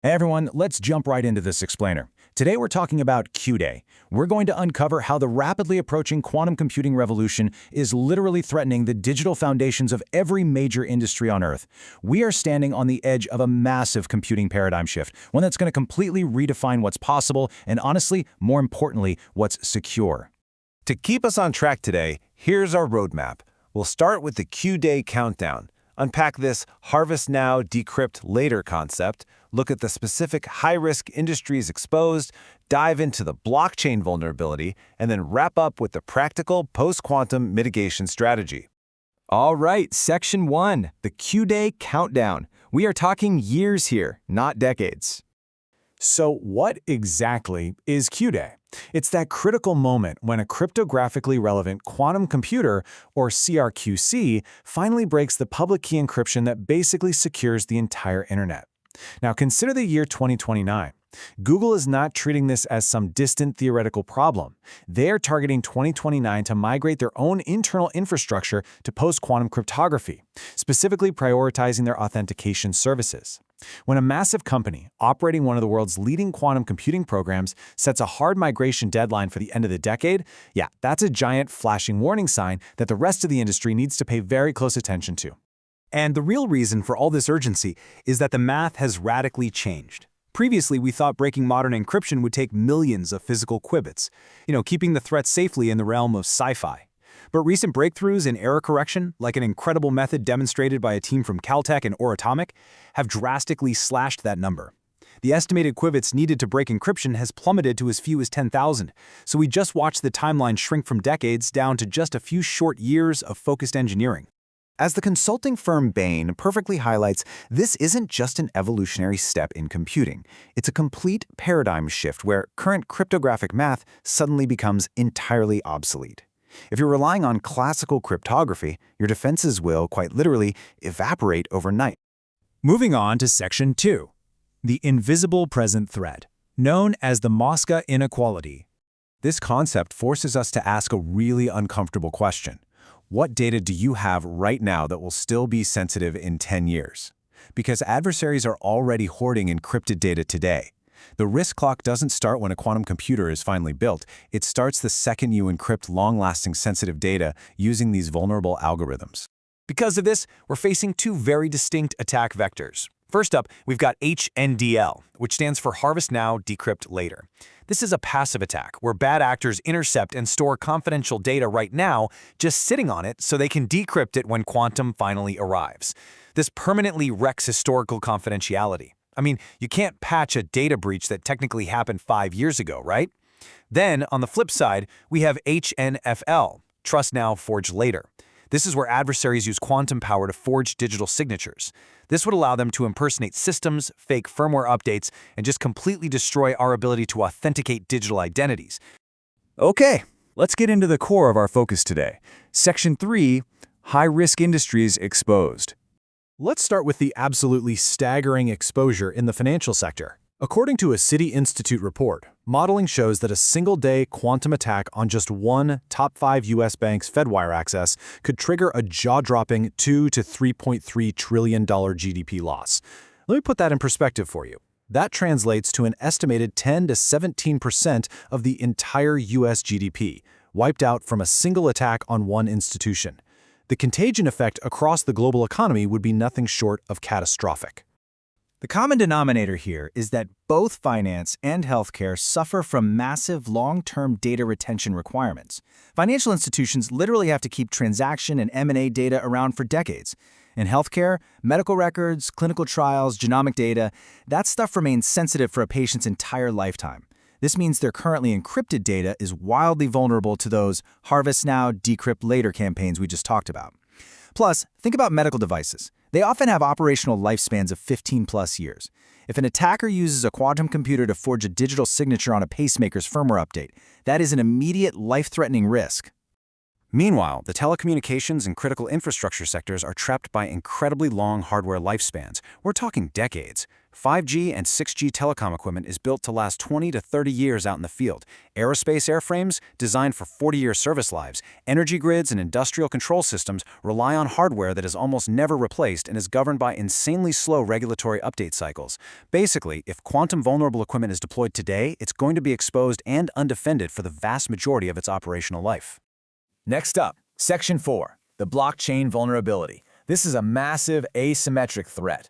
Hey everyone, let's jump right into this explainer. Today we're talking about Q-Day. We're going to uncover how the rapidly approaching quantum computing revolution is literally threatening the digital foundations of every major industry on Earth. We are standing on the edge of a massive computing paradigm shift, one that's going to completely redefine what's possible and, honestly, more importantly, what's secure. To keep us on track today, here's our roadmap. We'll start with the Q-Day countdown, unpack this harvest now, decrypt later concept, look at the specific high-risk industries exposed, dive into the blockchain vulnerability, and then wrap up with the practical post-quantum mitigation strategy. All right, Section 1, the Q-Day countdown. We are talking years here, not decades. So what exactly is Q-Day? It's that critical moment when a cryptographically relevant quantum computer, or CRQC, finally breaks the public key encryption that basically secures the entire internet. Now consider the year 2029. Google is not treating this as some distant theoretical problem. They are targeting 2029 to migrate their own internal infrastructure to post-quantum cryptography, specifically prioritizing their authentication services. When a massive company operating one of the world's leading quantum computing programs sets a hard migration deadline for the end of the decade, that's a giant flashing warning sign that the rest of the industry needs to pay very close attention to. And the real reason for all this urgency is that the math has radically changed. Previously, we thought breaking modern encryption would take millions of physical qubits, keeping the threat safely in the realm of sci-fi. But recent breakthroughs in error correction, like an incredible method demonstrated by a team from Caltech and Oratomic, have drastically slashed that number. The estimated qubits needed to break encryption has plummeted to as few as 10,000, so we just watched the timeline shrink from decades down to just a few short years of focused engineering. As the consulting firm Bain perfectly highlights, this isn't just an evolutionary step in computing. It's a complete paradigm shift where current cryptographic math suddenly becomes entirely obsolete. If you're relying on classical cryptography, your defenses will, quite literally, evaporate overnight. Moving on to Section 2, the invisible present threat, known as the Mosca inequality. This concept forces us to ask a really uncomfortable question. What data do you have right now that will still be sensitive in 10 years? Because adversaries are already hoarding encrypted data today. The risk clock doesn't start when a quantum computer is finally built. It starts the second you encrypt long-lasting sensitive data using these vulnerable algorithms. Because of this, we're facing two very distinct attack vectors. First up, we've got HNDL, which stands for Harvest Now, Decrypt Later. This is a passive attack where bad actors intercept and store confidential data right now, just sitting on it so they can decrypt it when quantum finally arrives. This permanently wrecks historical confidentiality. I mean, you can't patch a data breach that technically happened 5 years ago, right? Then, on the flip side, we have HNFL, Trust Now, Forge Later. This is where adversaries use quantum power to forge digital signatures. This would allow them to impersonate systems, fake firmware updates, and just completely destroy our ability to authenticate digital identities. Okay, let's get into the core of our focus today. Section 3, high-risk industries exposed. Let's start with the absolutely staggering exposure in the financial sector. According to a Citi Institute report, modeling shows that a single-day quantum attack on just one top 5 U.S. bank's Fedwire access could trigger a jaw-dropping $2 to $3.3 trillion GDP loss. Let me put that in perspective for you. That translates to an estimated 10 to 17% of the entire U.S. GDP, wiped out from a single attack on one institution. The contagion effect across the global economy would be nothing short of catastrophic. The common denominator here is that both finance and healthcare suffer from massive long-term data retention requirements. Financial institutions literally have to keep transaction and M&A data around for decades. In healthcare, medical records, clinical trials, genomic data, that stuff remains sensitive for a patient's entire lifetime. This means their currently encrypted data is wildly vulnerable to those Harvest Now, Decrypt Later campaigns we just talked about. Plus, think about medical devices. They often have operational lifespans of 15+ years. If an attacker uses a quantum computer to forge a digital signature on a pacemaker's firmware update, that is an immediate life-threatening risk. Meanwhile, the telecommunications and critical infrastructure sectors are trapped by incredibly long hardware lifespans. We're talking decades. 5G and 6G telecom equipment is built to last 20 to 30 years out in the field. Aerospace airframes, designed for 40-year service lives. Energy grids and industrial control systems rely on hardware that is almost never replaced and is governed by insanely slow regulatory update cycles. Basically, if quantum vulnerable equipment is deployed today, it's going to be exposed and undefended for the vast majority of its operational life. Next up, Section 4, the blockchain vulnerability. This is a massive asymmetric threat.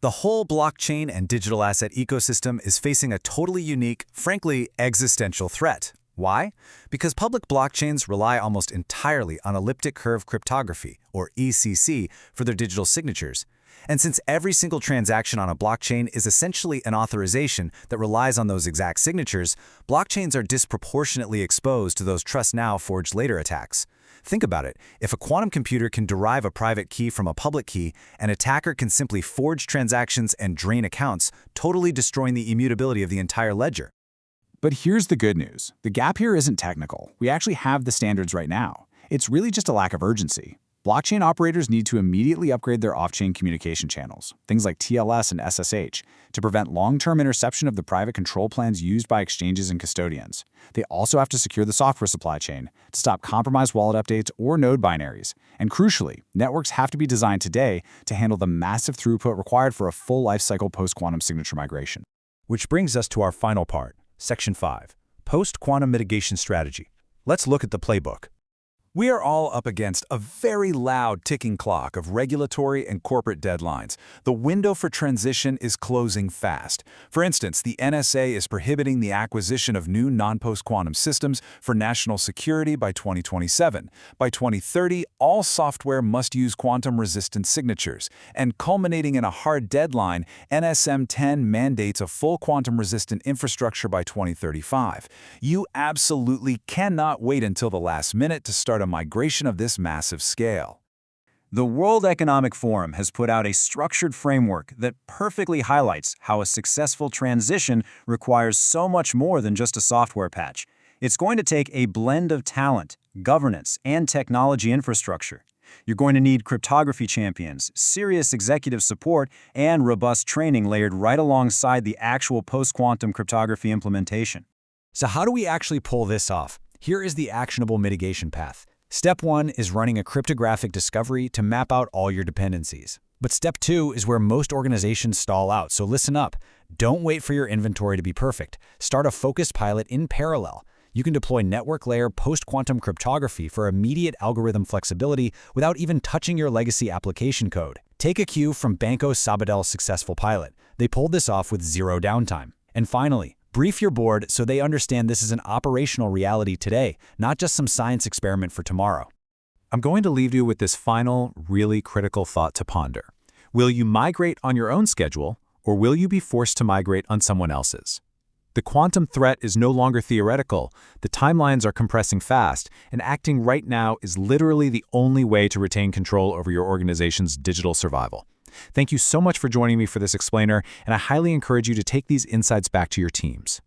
The whole blockchain and digital asset ecosystem is facing a totally unique, frankly, existential threat. Why? Because public blockchains rely almost entirely on elliptic curve cryptography, or ECC, for their digital signatures. And since every single transaction on a blockchain is essentially an authorization that relies on those exact signatures, blockchains are disproportionately exposed to those trust now, forged later attacks. Think about it. If a quantum computer can derive a private key from a public key, an attacker can simply forge transactions and drain accounts, totally destroying the immutability of the entire ledger. But here's the good news. The gap here isn't technical. We actually have the standards right now. It's really just a lack of urgency. Blockchain operators need to immediately upgrade their off-chain communication channels, things like TLS and SSH, to prevent long-term interception of the private control plans used by exchanges and custodians. They also have to secure the software supply chain to stop compromised wallet updates or node binaries. And crucially, networks have to be designed today to handle the massive throughput required for a full lifecycle post-quantum signature migration. Which brings us to our final part, Section 5, Post-Quantum Mitigation Strategy. Let's look at the playbook. We are all up against a very loud ticking clock of regulatory and corporate deadlines. The window for transition is closing fast. For instance, the NSA is prohibiting the acquisition of new non-post-quantum systems for national security by 2027. By 2030, all software must use quantum-resistant signatures. And culminating in a hard deadline, NSM 10 mandates a full quantum-resistant infrastructure by 2035. You absolutely cannot wait until the last minute to start a migration of this massive scale. The World Economic Forum has put out a structured framework that perfectly highlights how a successful transition requires so much more than just a software patch. It's going to take a blend of talent, governance, and technology infrastructure. You're going to need cryptography champions, serious executive support, and robust training layered right alongside the actual post-quantum cryptography implementation. So how do we actually pull this off? Here is the actionable mitigation path. Step 1 is running a cryptographic discovery to map out all your dependencies. But Step 2 is where most organizations stall out, so listen up. Don't wait for your inventory to be perfect. Start a focused pilot in parallel. You can deploy network-layer post-quantum cryptography for immediate algorithm flexibility without even touching your legacy application code. Take a cue from Banco Sabadell's successful pilot. They pulled this off with zero downtime. And finally, brief your board so they understand this is an operational reality today, not just some science experiment for tomorrow. I'm going to leave you with this final, really critical thought to ponder. Will you migrate on your own schedule, or will you be forced to migrate on someone else's? The quantum threat is no longer theoretical, the timelines are compressing fast, and acting right now is literally the only way to retain control over your organization's digital survival. Thank you so much for joining me for this explainer, and I highly encourage you to take these insights back to your teams.